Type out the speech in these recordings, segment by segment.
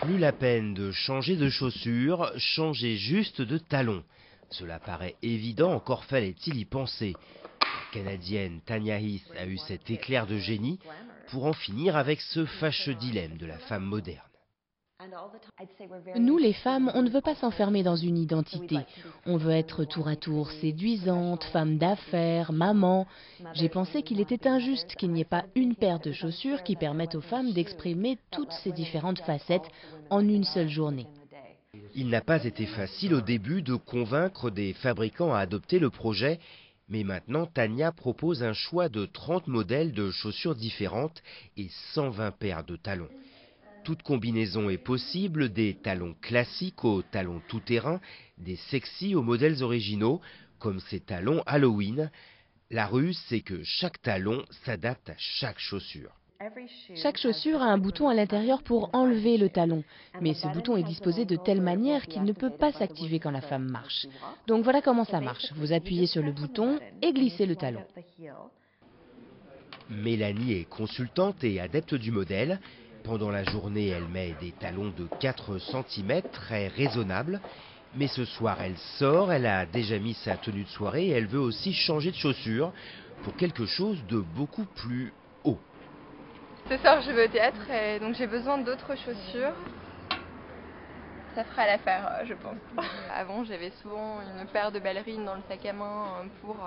Plus la peine de changer de chaussures, changer juste de talons. Cela paraît évident, encore fallait-il y penser. La Canadienne Tanya Heath a eu cet éclair de génie pour en finir avec ce fâcheux dilemme de la femme moderne. Nous, les femmes, on ne veut pas s'enfermer dans une identité. On veut être tour à tour séduisante, femme d'affaires, maman. J'ai pensé qu'il était injuste qu'il n'y ait pas une paire de chaussures qui permette aux femmes d'exprimer toutes ces différentes facettes en une seule journée. Il n'a pas été facile au début de convaincre des fabricants à adopter le projet, mais maintenant Tanya propose un choix de 30 modèles de chaussures différentes et 120 paires de talons. Toute combinaison est possible, des talons classiques aux talons tout-terrain, des sexy aux modèles originaux, comme ces talons Halloween. La ruse, c'est que chaque talon s'adapte à chaque chaussure. Chaque chaussure a un bouton à l'intérieur pour enlever le talon, mais ce bouton est disposé de telle manière qu'il ne peut pas s'activer quand la femme marche. Donc voilà comment ça marche. Vous appuyez sur le bouton et glissez le talon. Mélanie est consultante et adepte du modèle. Pendant la journée, elle met des talons de 4 cm, très raisonnables. Mais ce soir, elle sort, elle a déjà mis sa tenue de soirée et elle veut aussi changer de chaussures pour quelque chose de beaucoup plus haut. Ce soir, je vais au théâtre et donc j'ai besoin d'autres chaussures. Ça fera l'affaire, je pense. Avant, j'avais souvent une paire de ballerines dans le sac à main pour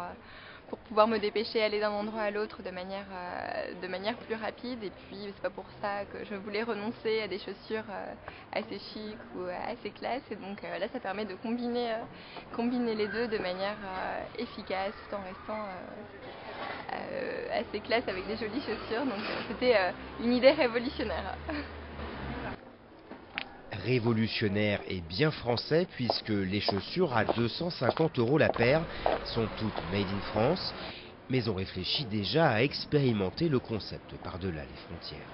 pouvoir me dépêcher, aller d'un endroit à l'autre de manière plus rapide. Et puis, c'est pas pour ça que je voulais renoncer à des chaussures assez chic ou assez classe. Et donc là, ça permet de combiner les deux de manière efficace tout en restant assez classe avec des jolies chaussures. Donc c'était une idée révolutionnaire. Révolutionnaire et bien français puisque les chaussures à 250 € la paire sont toutes made in France, mais on réfléchit déjà à expérimenter le concept par-delà les frontières.